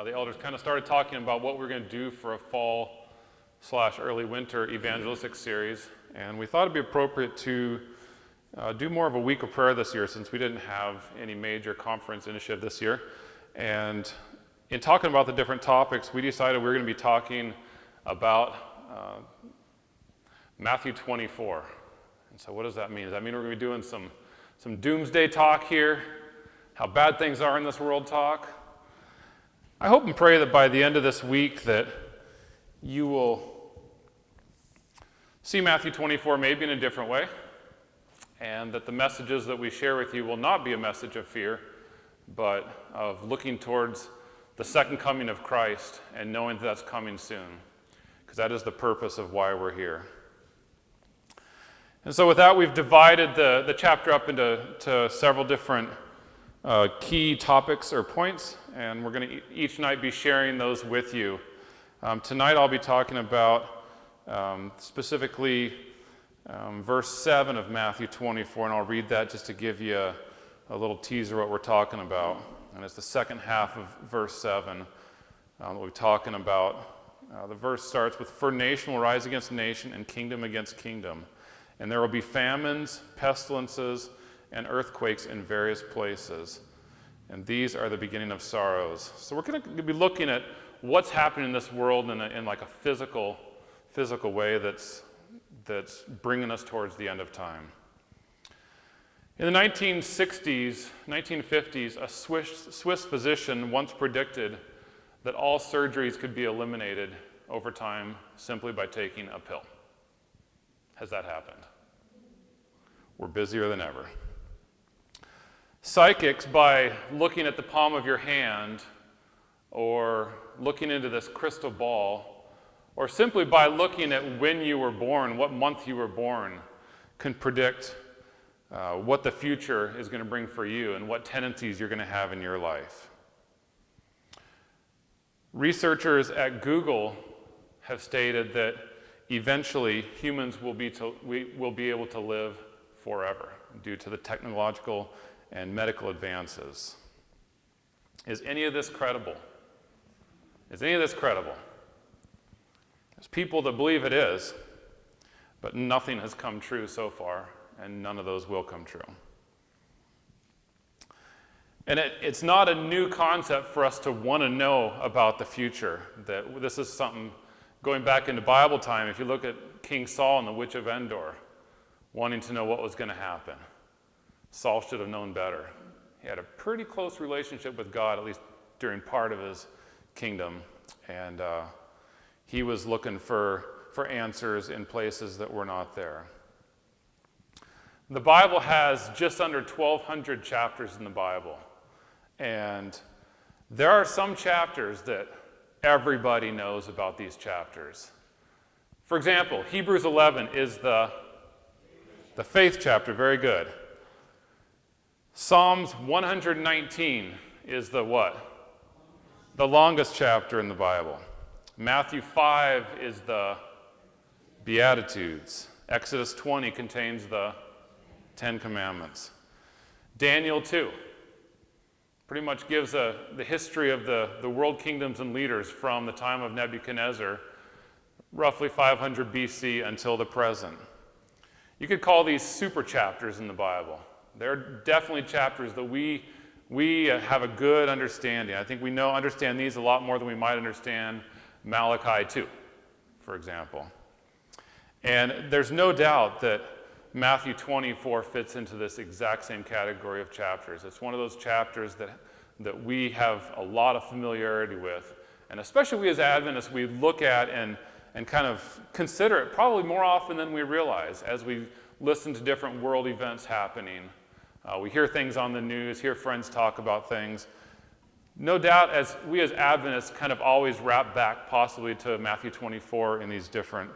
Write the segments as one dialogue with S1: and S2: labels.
S1: the elders kind of started talking about what we're going to do for a fall/early winter evangelistic series, and we thought it'd be appropriate to do more of a week of prayer this year since we didn't have any major conference initiative this year. And in talking about the different topics, we decided we were going to be talking about Matthew 24. And so what does that mean? Does that mean we're going to be doing some doomsday talk here? How bad things are in this world talk? I hope and pray that by the end of this week that you will see Matthew 24 maybe in a different way, and that the messages that we share with you will not be a message of fear, but of looking towards the second coming of Christ and knowing that that's coming soon, because that is the purpose of why we're here. And so with that, we've divided the chapter up into several different key topics or points, and we're going to each night be sharing those with you. Tonight I'll be talking about specifically verse 7 of Matthew 24, and I'll read that just to give you a little teaser what we're talking about. And it's the second half of verse 7 that we're talking about. The verse starts with, "For nation will rise against nation and kingdom against kingdom, and there will be famines, pestilences, and earthquakes in various places. And these are the beginning of sorrows." So we're going to be looking at what's happening in this world in like a physical way that's bringing us towards the end of time. In the 1960s, 1950s, a Swiss physician once predicted that all surgeries could be eliminated over time simply by taking a pill. Has that happened? We're busier than ever. Psychics, by looking at the palm of your hand or looking into this crystal ball, or simply by looking at when you were born, what month you were born, can predict what the future is going to bring for you and what tendencies you're going to have in your life. Researchers at Google have stated that eventually humans will be able to live forever due to the technological and medical advances. Is any of this credible? Is any of this credible? There's people that believe it is, but nothing has come true so far, and none of those will come true. And it's not a new concept for us to want to know about the future. That this is something going back into Bible time. If you look at King Saul and the witch of Endor, wanting to know what was going to happen. Saul should have known better. He had a pretty close relationship with God, at least during part of his kingdom, and he was looking for answers in places that were not there. The Bible has just under 1,200 chapters in the Bible, and there are some chapters that everybody knows about these chapters. For example, Hebrews 11 is the faith chapter, very good. Psalms 119 is the what? The longest chapter in the Bible. Matthew 5 is the Beatitudes. Exodus 20 contains the 10 Commandments. Daniel 2 pretty much gives the history of the world kingdoms and leaders from the time of Nebuchadnezzar, roughly 500 BC until the present. You could call these super chapters in the Bible. They're definitely chapters that we have a good understanding. I think we understand these a lot more than we might understand Malachi 2, for example. And there's no doubt that Matthew 24 fits into this exact same category of chapters. It's one of those chapters that we have a lot of familiarity with. And especially we as Adventists, we look at and kind of consider it probably more often than we realize as we listen to different world events happening. We hear things on the news, hear friends talk about things. No doubt, as we as Adventists kind of always wrap back possibly to Matthew 24 in these different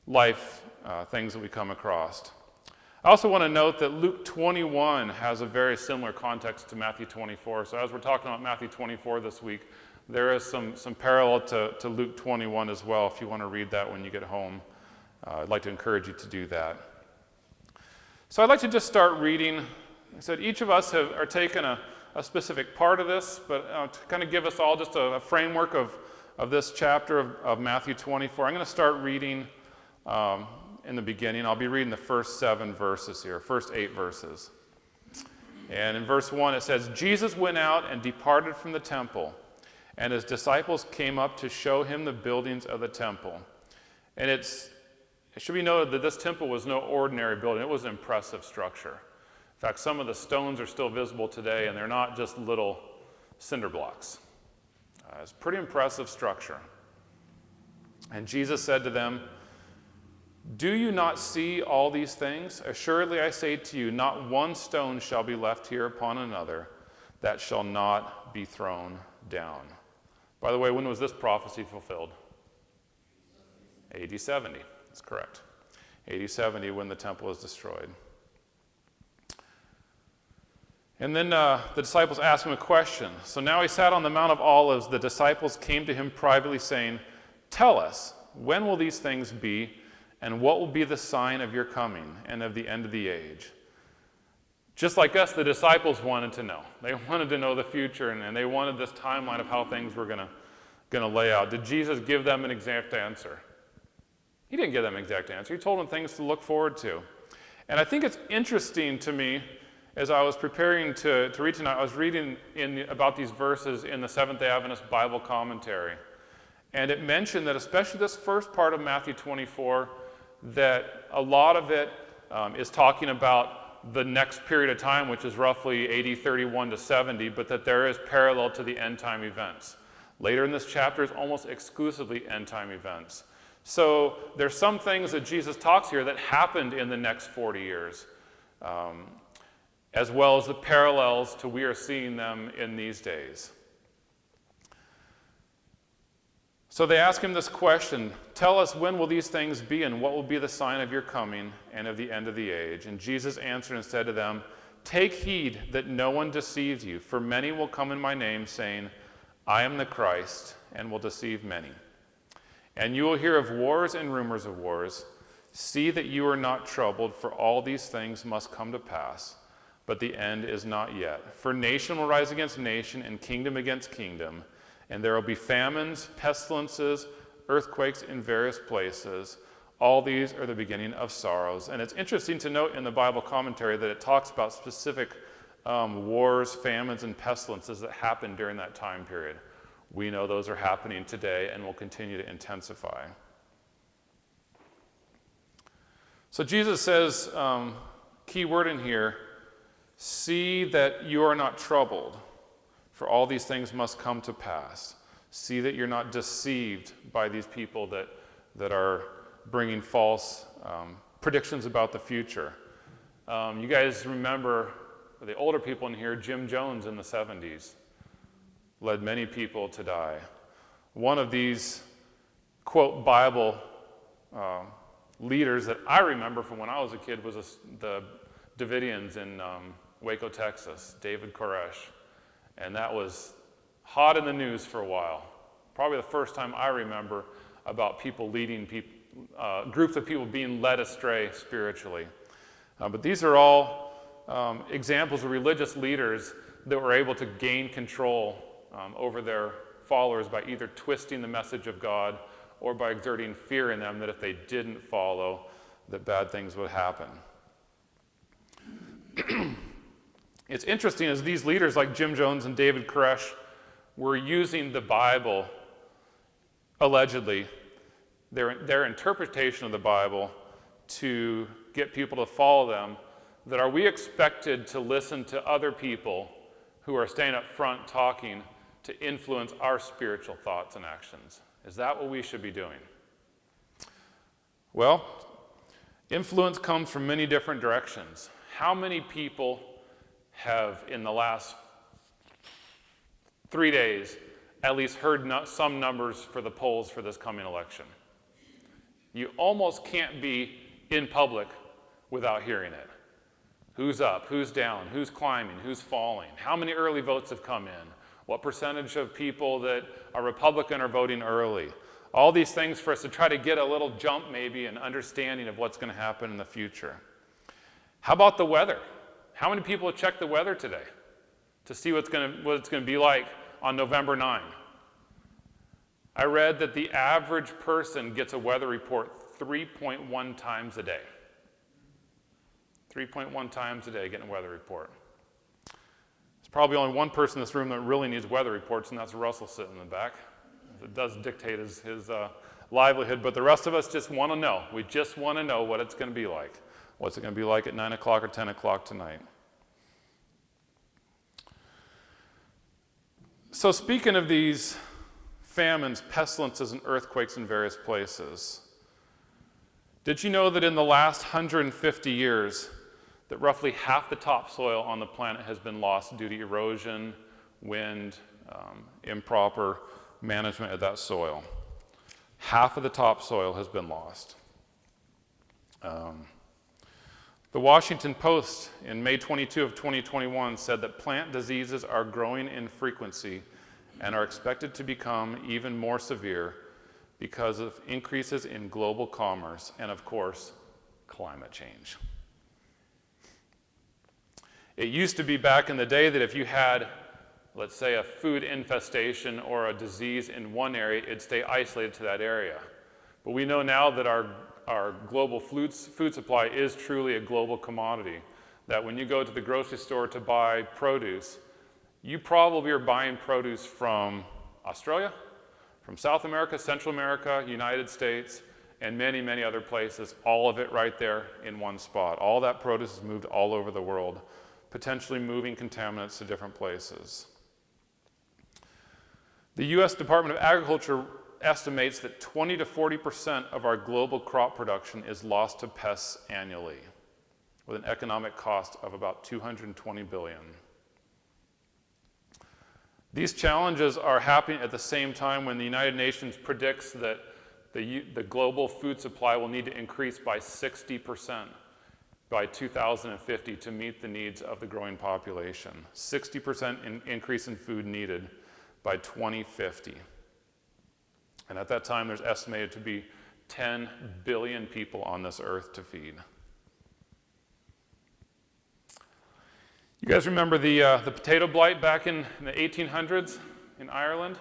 S1: life things that we come across. I also want to note that Luke 21 has a very similar context to Matthew 24. So as we're talking about Matthew 24 this week, there is some parallel to Luke 21 as well, if you want to read that when you get home. I'd like to encourage you to do that. So I'd like to just start reading. I said each of us are taking a a specific part of this, but to kind of give us all just a framework of this chapter of Matthew 24, I'm going to start reading in the beginning. I'll be reading the first 7 verses here, first 8 verses. And in verse 1 it says, Jesus went out and departed from the temple, and his disciples came up to show him the buildings of the temple. And it should be noted that this temple was no ordinary building. It was an impressive structure. In fact, some of the stones are still visible today, and they're not just little cinder blocks. It's a pretty impressive structure. And Jesus said to them, do you not see all these things? Assuredly I say to you, not one stone shall be left here upon another that shall not be thrown down. By the way, when was this prophecy fulfilled? AD 70. That's correct. AD 70, when the temple is destroyed. And then the disciples asked him a question. So now he sat on the Mount of Olives. The disciples came to him privately saying, tell us, when will these things be? And what will be the sign of your coming and of the end of the age? Just like us, the disciples wanted to know. They wanted to know the future, and they wanted this timeline of how things were going to lay out. Did Jesus give them an exact answer? He didn't give them an exact answer. He told them things to look forward to. And I think it's interesting to me, as I was preparing to read tonight, I was reading about these verses in the Seventh-day Adventist Bible commentary. And it mentioned that especially this first part of Matthew 24, that a lot of it is talking about the next period of time, which is roughly AD 31 to 70, but that there is parallel to the end time events. Later in this chapter is almost exclusively end time events. So there's some things that Jesus talks here that happened in the next 40 years, as well as the parallels to we are seeing them in these days. So they ask him this question, tell us when will these things be and what will be the sign of your coming and of the end of the age? And Jesus answered and said to them, take heed that no one deceives you, for many will come in my name saying, I am the Christ, and will deceive many. And you will hear of wars and rumors of wars. See that you are not troubled, for all these things must come to pass, but the end is not yet. For nation will rise against nation and kingdom against kingdom, and there will be famines, pestilences, earthquakes in various places. All these are the beginning of sorrows. And it's interesting to note in the Bible commentary that it talks about specific wars, famines, and pestilences that happened during that time period. We know those are happening today and will continue to intensify. So Jesus says, key word in here, see that you are not troubled. For all these things must come to pass. See that you're not deceived by these people that are bringing false predictions about the future. You guys remember, the older people in here, Jim Jones in the 70s led many people to die. One of these, quote, Bible leaders that I remember from when I was a kid was the Davidians in Waco, Texas, David Koresh. And that was hot in the news for a while. Probably the first time I remember about people leading groups of people being led astray spiritually. But these are all examples of religious leaders that were able to gain control over their followers by either twisting the message of God or by exerting fear in them that if they didn't follow, that bad things would happen. It's interesting as these leaders like Jim Jones and David Koresh were using the Bible, allegedly, their interpretation of the Bible to get people to follow them, that are we expected to listen to other people who are staying up front talking to influence our spiritual thoughts and actions? Is that what we should be doing? Well, influence comes from many different directions. How many people have, in the last 3 days, at least heard some numbers for the polls for this coming election? You almost can't be in public without hearing it. Who's up? Who's down? Who's climbing? Who's falling? How many early votes have come in? What percentage of people that are Republican are voting early? All these things for us to try to get a little jump, maybe, an understanding of what's going to happen in the future. How about the weather? How many people have checked the weather today to see what it's going to be like on November 9. I read that the average person gets a weather report 3.1 times a day. 3.1 times a day getting a weather report. There's probably only one person in this room that really needs weather reports, and that's Russell sitting in the back. It does dictate his livelihood, but the rest of us just want to know. We just want to know what it's going to be like. What's it going to be like at 9 o'clock or 10 o'clock tonight? So speaking of these famines, pestilences, and earthquakes in various places, did you know that in the last 150 years, that roughly half the topsoil on the planet has been lost due to erosion, wind, improper management of that soil? Half of the topsoil has been lost. The Washington Post in May 22 of 2021 said that plant diseases are growing in frequency and are expected to become even more severe because of increases in global commerce and, of course, climate change. It used to be back in the day that if you had, let's say, a food infestation or a disease in one area, it'd stay isolated to that area. But we know now that our global food supply is truly a global commodity, that when you go to the grocery store to buy produce, you probably are buying produce from Australia, from South America, Central America, United States, and many, many other places, all of it right there in one spot. All that produce is moved all over the world, potentially moving contaminants to different places. The U.S. Department of Agriculture estimates that 20 to 40% of our global crop production is lost to pests annually, with an economic cost of about $220 billion. These challenges are happening at the same time when the United Nations predicts that the global food supply will need to increase by 60% by 2050 to meet the needs of the growing population. 60% increase in food needed by 2050. And at that time, there's estimated to be 10 billion people on this earth to feed. You guys remember the potato blight back in the 1800s in Ireland?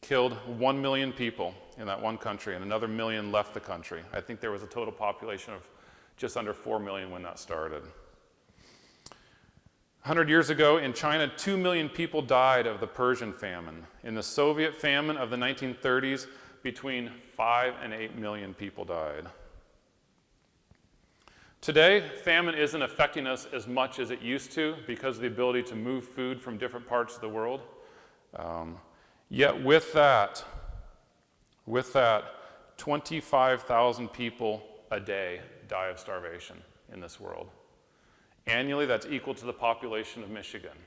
S1: Killed 1 million people in that one country, and another million left the country. I think there was a total population of just under 4 million when that started. 100 years ago in China, 2 million people died of the Persian famine. In the Soviet famine of the 1930s, between 5 and 8 million people died. Today, famine isn't affecting us as much as it used to because of the ability to move food from different parts of the world. Yet with that, 25,000 people a day die of starvation in this world. Annually, that's equal to the population of Michigan.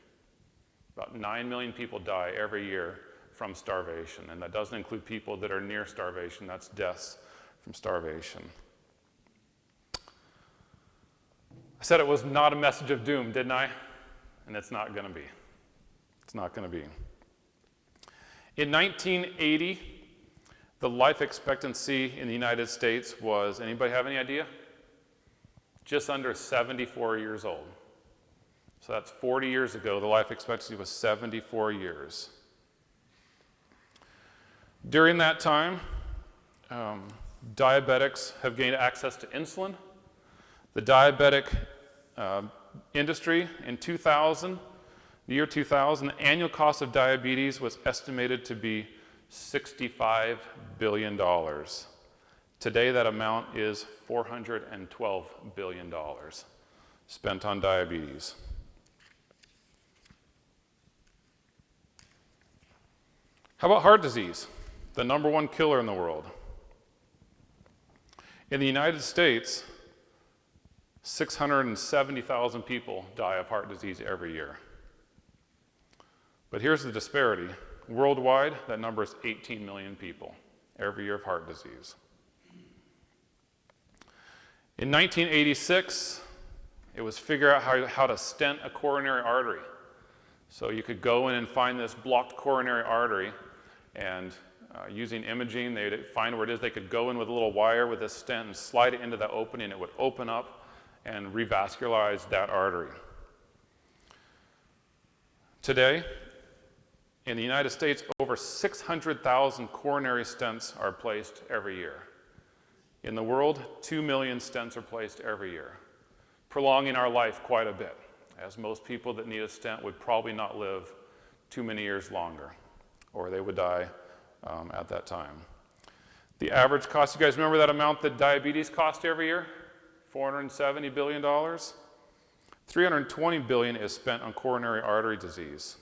S1: About 9 million people die every year from starvation, and that doesn't include people that are near starvation. That's deaths from starvation. I said it was not a message of doom, didn't I? And it's not going to be. It's not going to be. In 1980, the life expectancy in the United States was, anybody have any idea? Just under 74 years old. So that's 40 years ago, the life expectancy was 74 years. During that time, diabetics have gained access to insulin. The diabetic industry in 2000, the year 2000, the annual cost of diabetes was estimated to be $65 billion. Today, that amount is $412 billion spent on diabetes. How about heart disease, the number one killer in the world? In the United States, 670,000 people die of heart disease every year. But here's the disparity. Worldwide, that number is 18 million people every year of heart disease. In 1986, it was figure out how to stent a coronary artery. So you could go in and find this blocked coronary artery, and using imaging, they'd find where it is. They could go in with a little wire with a stent and slide it into the opening. It would open up and revascularize that artery. Today, in the United States, over 600,000 coronary stents are placed every year. In the world, 2 million stents are placed every year, prolonging our life quite a bit, as most people that need a stent would probably not live too many years longer, or they would die at that time. The average cost, you guys remember that amount that diabetes costs every year? $470 billion? $320 billion is spent on coronary artery disease.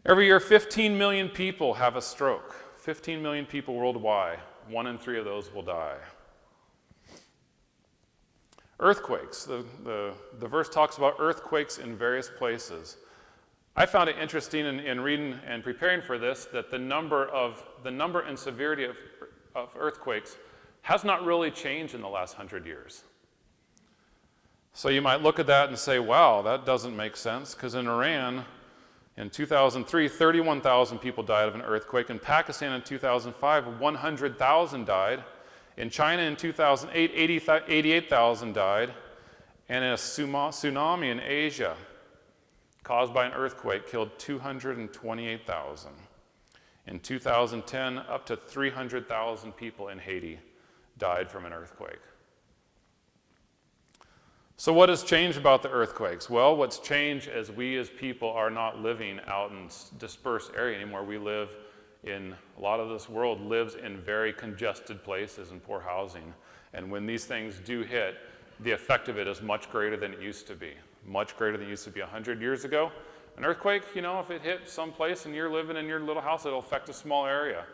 S1: Every year, 15 million people have a stroke. 15 million people worldwide. 1 in 3 of those will die. Earthquakes. The verse talks about earthquakes in various places. I found it interesting in reading and preparing for this that the number and severity of earthquakes has not really changed in the last 100 years. So you might look at that and say, wow, that doesn't make sense, because in Iran, in 2003, 31,000 people died of an earthquake. In Pakistan in 2005, 100,000 died. In China in 2008, 88,000 died. And a tsunami in Asia caused by an earthquake killed 228,000. In 2010, up to 300,000 people in Haiti died from an earthquake. So what has changed about the earthquakes? Well, what's changed is we as people are not living out in dispersed area anymore. We live in, a lot of this world lives in very congested places and poor housing. And when these things do hit, the effect of it is much greater than it used to be. Much greater than it used to be 100 years ago. An earthquake, if it hit someplace and you're living in your little house, it'll affect a small area.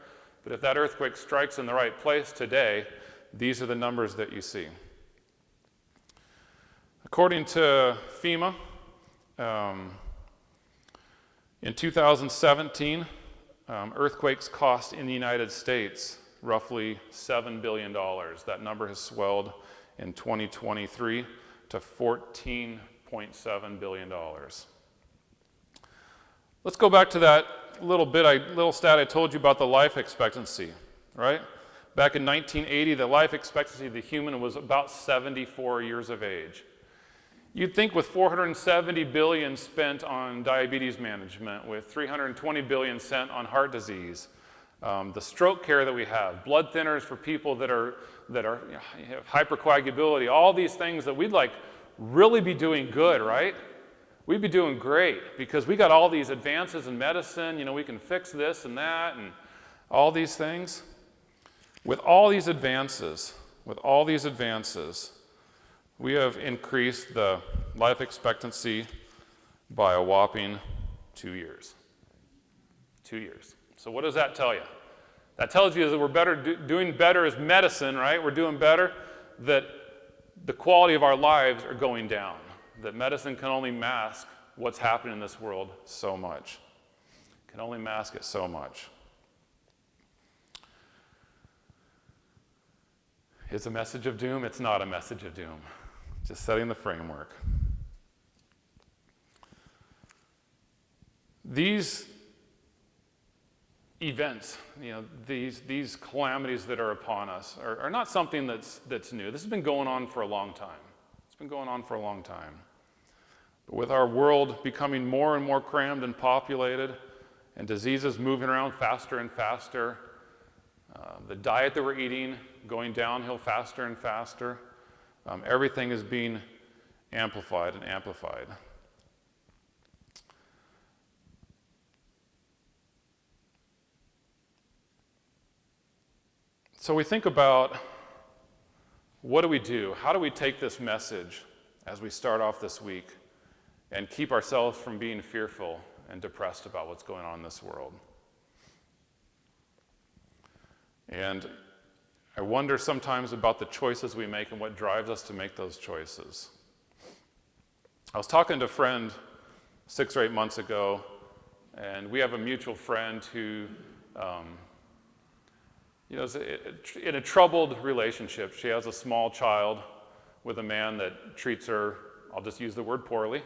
S1: But if that earthquake strikes in the right place today, these are the numbers that you see. According to FEMA, in 2017, earthquakes cost in the United States roughly $7 billion. That number has swelled in 2023 to $14.7 billion. Let's go back to that little stat I told you about the life expectancy, right? Back in 1980, the life expectancy of the human was about 74 years of age. You'd think with $470 billion spent on diabetes management, with $320 billion spent on heart disease, the stroke care that we have, blood thinners for people that have hypercoagulability, all these things that we'd really be doing good, right? We'd be doing great because we got all these advances in medicine. We can fix this and that and all these things. With all these advances, we have increased the life expectancy by a whopping 2 years. 2 years. So what does that tell you? That tells you that we're doing better as medicine, right? We're doing better, that the quality of our lives are going down, that medicine can only mask what's happening in this world so much. Can only mask it so much. It's a message of doom. It's not a message of doom. Just setting the framework. These events, these calamities that are upon us are not something that's new. This has been going on for a long time. It's been going on for a long time. But with our world becoming more and more crammed and populated, and diseases moving around faster and faster, the diet that we're eating going downhill faster and faster, everything is being amplified and amplified. So we think about, what do we do? How do we take this message as we start off this week and keep ourselves from being fearful and depressed about what's going on in this world? And I wonder sometimes about the choices we make and what drives us to make those choices. I was talking to a friend 6 or 8 months ago, and we have a mutual friend who is in a troubled relationship. She has a small child with a man that treats her, I'll just use the word poorly,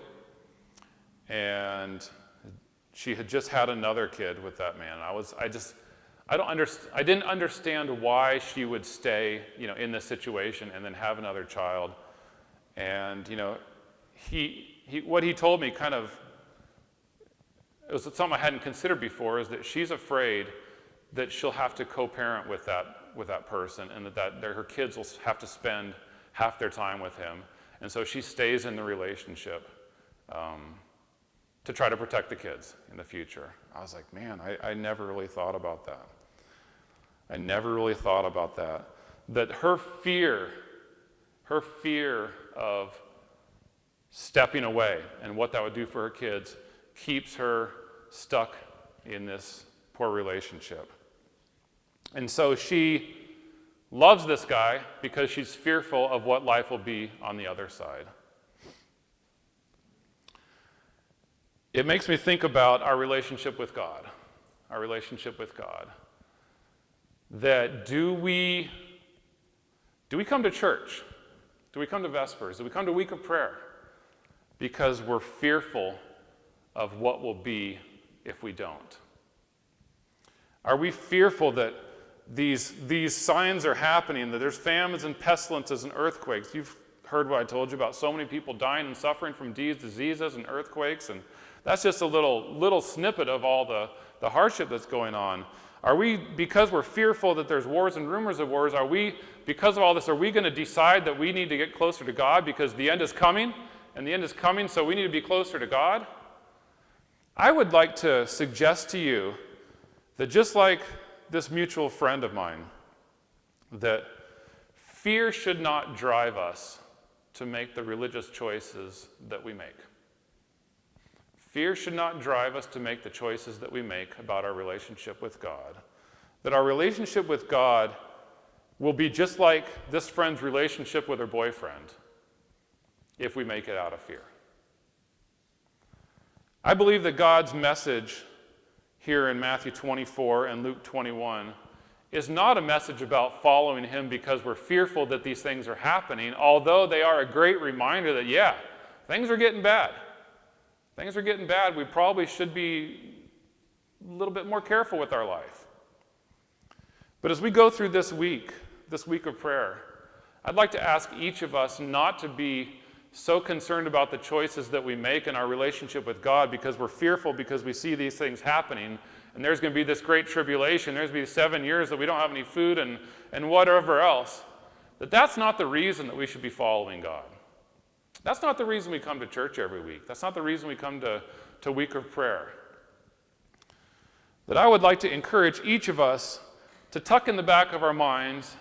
S1: and she had just had another kid with that man. I didn't understand why she would stay, in this situation and then have another child. And, he what he told me kind of, it was something I hadn't considered before, is that she's afraid that she'll have to co-parent with that person, and that her kids will have to spend half their time with him. And so she stays in the relationship to try to protect the kids in the future. I was like, man, I never really thought about that. I never really thought about that. That her fear of stepping away and what that would do for her kids keeps her stuck in this poor relationship. And so she loves this guy because she's fearful of what life will be on the other side. It makes me think about our relationship with God. Our relationship with God. That do we come to church? Do we come to Vespers? Do we come to Week of Prayer? Because we're fearful of what will be if we don't? Are we fearful that these signs are happening, that there's famines and pestilences and earthquakes? You've heard what I told you about so many people dying and suffering from these diseases and earthquakes, and that's just a little snippet of all the hardship that's going on. Are we, because we're fearful that there's wars and rumors of wars, because of all this, are we going to decide that we need to get closer to God because the end is coming, and the end is coming, so we need to be closer to God? I would like to suggest to you that just like this mutual friend of mine, that fear should not drive us to make the religious choices that we make. Fear should not drive us to make the choices that we make about our relationship with God. That our relationship with God will be just like this friend's relationship with her boyfriend if we make it out of fear. I believe that God's message here in Matthew 24 and Luke 21 is not a message about following him because we're fearful that these things are happening, although they are a great reminder that, yeah, things are getting bad. Things are getting bad. We probably should be a little bit more careful with our life. But as we go through this week of prayer, I'd like to ask each of us not to be so concerned about the choices that we make in our relationship with God because we're fearful because we see these things happening, and there's going to be this great tribulation, there's going to be 7 years that we don't have any food and whatever else. That's not the reason that we should be following God. That's not the reason we come to church every week. That's not the reason we come to Week of Prayer. That I would like to encourage each of us to tuck in the back of our minds,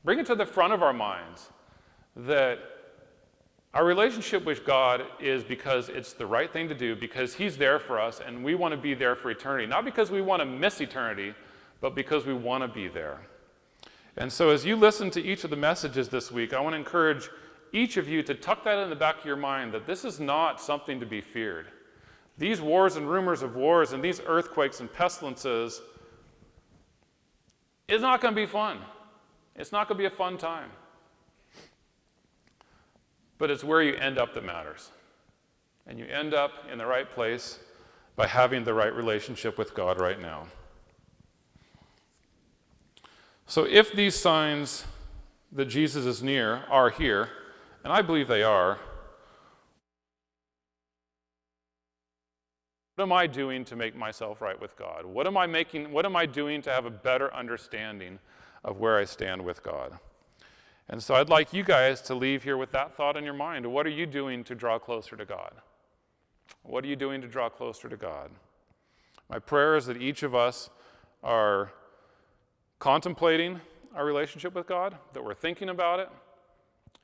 S1: bring it to the front of our minds, that our relationship with God is because it's the right thing to do, because he's there for us, and we want to be there for eternity. Not because we want to miss eternity, but because we want to be there. And so as you listen to each of the messages this week, I want to encourage each of you to tuck that in the back of your mind, that this is not something to be feared. These wars and rumors of wars and these earthquakes and pestilences, it's not going to be fun. It's not going to be a fun time. But it's where you end up that matters. And you end up in the right place by having the right relationship with God right now. So if these signs that Jesus is near are here, and I believe they are, what am I doing to make myself right with God? What am I doing to have a better understanding of where I stand with God? And so I'd like you guys to leave here with that thought in your mind. What are you doing to draw closer to God? What are you doing to draw closer to God? My prayer is that each of us are contemplating our relationship with God, that we're thinking about it,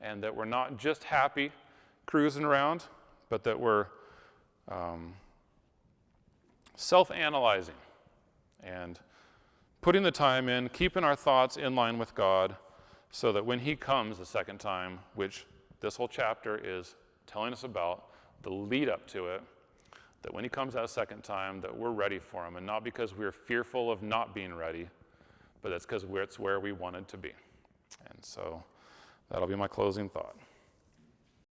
S1: and that we're not just happy cruising around, but that we're self-analyzing and putting the time in, keeping our thoughts in line with God, so that when he comes the second time, which this whole chapter is telling us about, the lead up to it, that when he comes that second time, that we're ready for him, and not because we're fearful of not being ready, but it's because it's where we wanted to be. And so that'll be my closing thought.